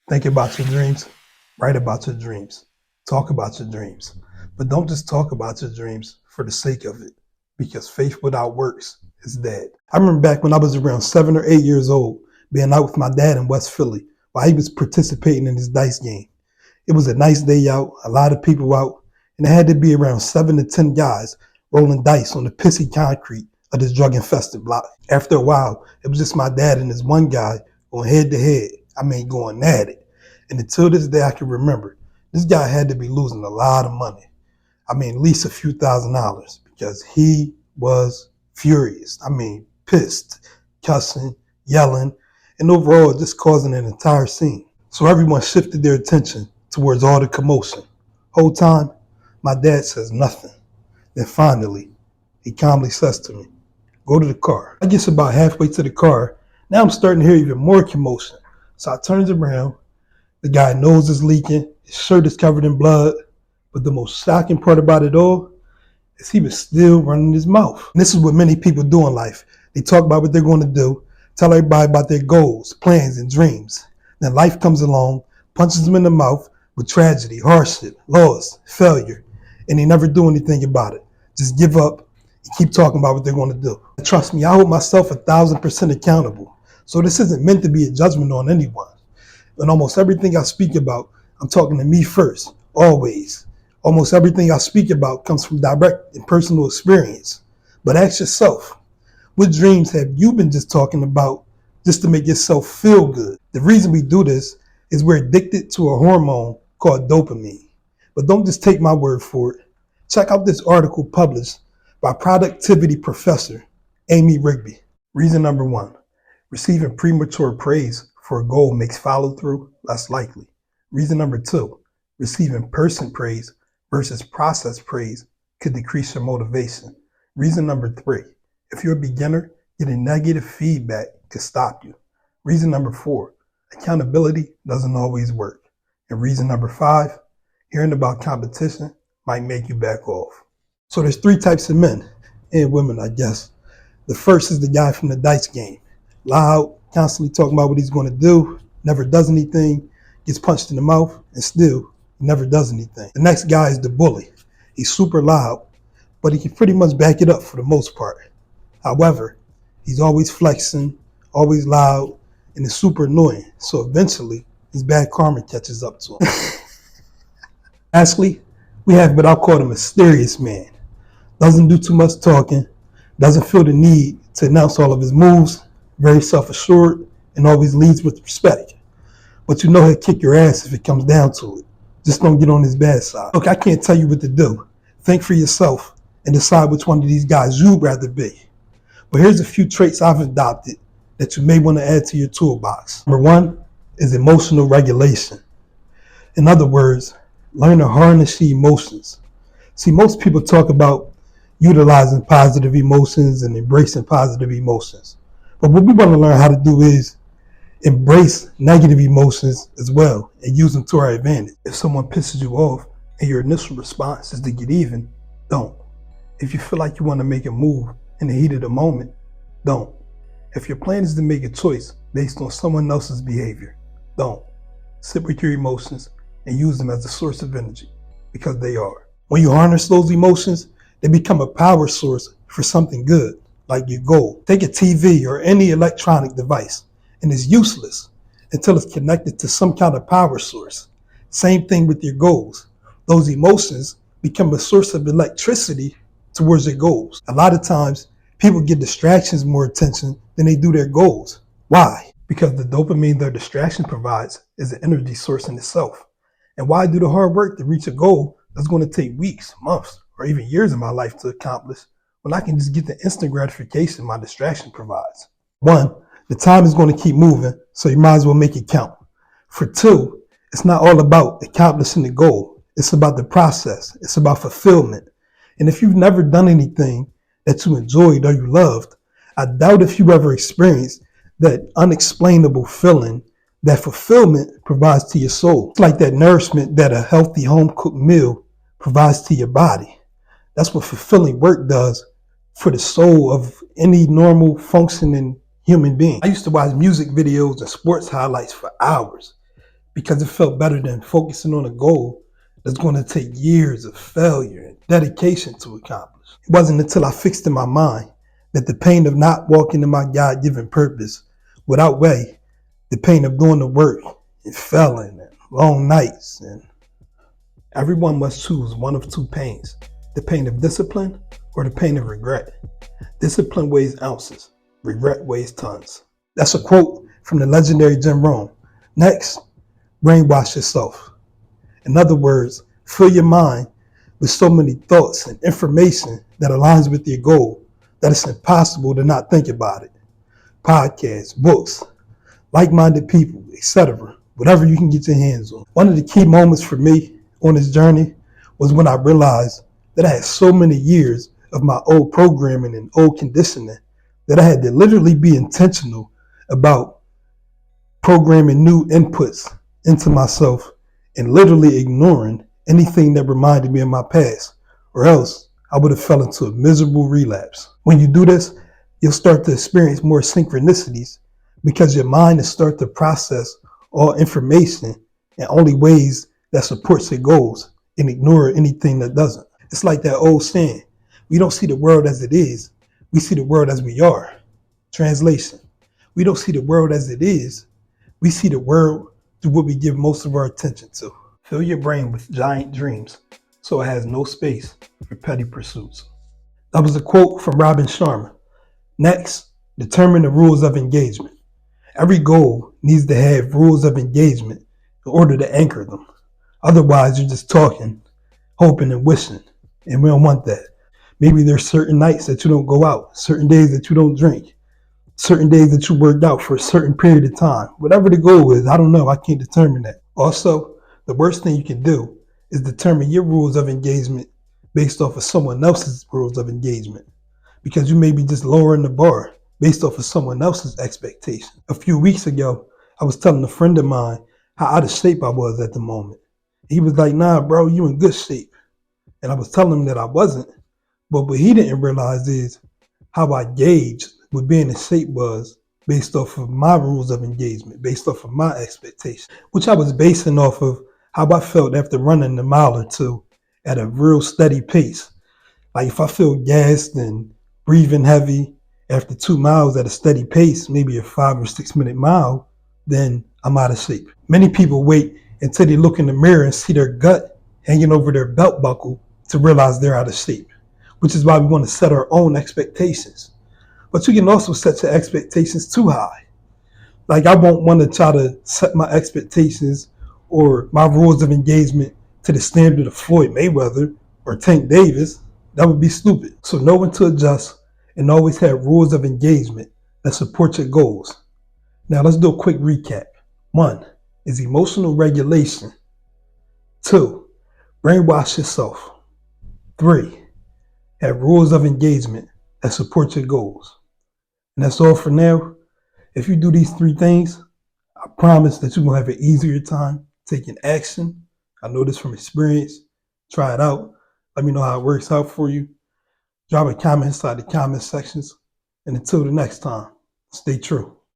Think about your dreams, write about your dreams, talk about your dreams. But don't just talk about your dreams for the sake of it, because faith without works is dead. I remember back when I was around 7 or 8 years old, being out with my dad in West Philly while he was participating in his dice game. It was a nice day out, a lot of people out, and there had to be around 7 to 10 guys rolling dice on the pissy concrete of this drug-infested block. After a while, it was just my dad and this one guy going head to head. Going at it. And until this day, I can remember, this guy had to be losing a lot of money. At least a few $1,000s, because he was furious. Pissed, cussing, yelling, and overall just causing an entire scene. So everyone shifted their attention towards all the commotion. Whole time, my dad says nothing. Then finally, he calmly says to me, "Go to the car." I get about halfway to the car. Now I'm starting to hear even more commotion. So I turns around. The guy's nose is leaking. His shirt is covered in blood. But the most shocking part about it all is he was still running his mouth. And this is what many people do in life. They talk about what they're going to do, tell everybody about their goals, plans, and dreams. Then life comes along, punches them in the mouth with tragedy, hardship, loss, failure, and they never do anything about it. Just give up and keep talking about what they're going to do. Trust me, I hold myself 1,000% accountable. So this isn't meant to be a judgment on anyone. And almost everything I speak about, I'm talking to me first, always. Almost everything I speak about comes from direct and personal experience. But ask yourself, what dreams have you been just talking about just to make yourself feel good? The reason we do this is we're addicted to a hormone called dopamine. But don't just take my word for it. Check out this article published by productivity professor Amy Rigby. Reason number 1. Receiving premature praise for a goal makes follow-through less likely. Reason number 2, receiving person praise versus process praise could decrease your motivation. Reason number 3, if you're a beginner, getting negative feedback could stop you. Reason number 4, accountability doesn't always work. And reason number 5, hearing about competition might make you back off. So there's 3 types of men and women, I guess. The first is the guy from the dice game. Loud, constantly talking about what he's going to do, never does anything, gets punched in the mouth, and still never does anything. The next guy is the bully. He's super loud, but he can pretty much back it up for the most part. However, he's always flexing, always loud, and is super annoying. So eventually, his bad karma catches up to him. Lastly, we have what I'll call the mysterious man. Doesn't do too much talking, doesn't feel the need to announce all of his moves, very self-assured, and always leads with respect. But you know he'll kick your ass if it comes down to it. Just don't get on his bad side. Look, I can't tell you what to do. Think for yourself and decide which one of these guys you'd rather be. But here's a few traits I've adopted that you may want to add to your toolbox. Number 1 is emotional regulation. In other words, learn to harness your emotions. See, most people talk about utilizing positive emotions and embracing positive emotions. But what we want to learn how to do is embrace negative emotions as well and use them to our advantage. If someone pisses you off and your initial response is to get even, don't. If you feel like you want to make a move in the heat of the moment, don't. If your plan is to make a choice based on someone else's behavior, don't. Sit with your emotions and use them as a source of energy, because they are. When you harness those emotions, they become a power source for something good, like your goal. Take a TV or any electronic device, and it's useless until it's connected to some kind of power source. Same thing with your goals. Those emotions become a source of electricity towards your goals. A lot of times, people give distractions more attention than they do their goals. Why? Because the dopamine their distraction provides is an energy source in itself. And why do the hard work to reach a goal that's going to take weeks, months, or even years of my life to accomplish when I can just get the instant gratification my distraction provides? 1, the time is going to keep moving, so you might as well make it count. For 2, it's not all about accomplishing the goal. It's about the process. It's about fulfillment. And if you've never done anything that you enjoyed or you loved, I doubt if you ever experienced that unexplainable feeling that fulfillment provides to your soul. It's like that nourishment that a healthy home-cooked meal provides to your body. That's what fulfilling work does for the soul of any normal functioning human being. I used to watch music videos and sports highlights for hours because it felt better than focusing on a goal that's going to take years of failure and dedication to accomplish. It wasn't until I fixed in my mind that the pain of not walking in my God-given purpose would outweigh the pain of doing the work and failing and long nights. And everyone must choose one of two pains: the pain of discipline or the pain of regret. Discipline weighs ounces, regret weighs tons. That's a quote from the legendary Jim Rohn. Next, brainwash yourself. In other words, fill your mind with so many thoughts and information that aligns with your goal that it's impossible to not think about it. Podcasts, books, like-minded people, etc. Whatever you can get your hands on. One of the key moments for me on this journey was when I realized that I had so many years of my old programming and old conditioning that I had to literally be intentional about programming new inputs into myself and literally ignoring anything that reminded me of my past, or else I would have fell into a miserable relapse. When you do this, you'll start to experience more synchronicities because your mind will start to process all information in only ways that supports your goals and ignore anything that doesn't. It's like that old saying, we don't see the world as it is, we see the world as we are. Translation, we don't see the world as it is, we see the world through what we give most of our attention to. Fill your brain with giant dreams so it has no space for petty pursuits. That was a quote from Robin Sharma. Next, determine the rules of engagement. Every goal needs to have rules of engagement in order to anchor them. Otherwise, you're just talking, hoping and wishing, and we don't want that. Maybe there's certain nights that you don't go out, certain days that you don't drink, certain days that you worked out for a certain period of time. Whatever the goal is, I don't know. I can't determine that. Also, the worst thing you can do is determine your rules of engagement based off of someone else's rules of engagement, because you may be just lowering the bar based off of someone else's expectation. A few weeks ago, I was telling a friend of mine how out of shape I was at the moment. He was like, nah, bro, you in good shape. And I was telling him that I wasn't. But what he didn't realize is how I gauged what being in shape was based off of my rules of engagement, based off of my expectations, which I was basing off of how I felt after running a mile or two at a real steady pace. Like if I feel gassed and breathing heavy after 2 miles at a steady pace, maybe a 5 or 6 minute mile, then I'm out of shape. Many people wait until they look in the mirror and see their gut hanging over their belt buckle to realize they're out of shape, which is why we want to set our own expectations. But you can also set your expectations too high. Like I won't want to try to set my expectations or my rules of engagement to the standard of Floyd Mayweather or Tank Davis. That would be stupid. So know when to adjust and always have rules of engagement that support your goals. Now let's do a quick recap. 1 is emotional regulation. 2, brainwash yourself. 3, have rules of engagement that support your goals. And that's all for now. If you do these 3 things, I promise that you're going to have an easier time taking action. I know this from experience. Try it out. Let me know how it works out for you. Drop a comment inside the comment sections. And until the next time, stay true.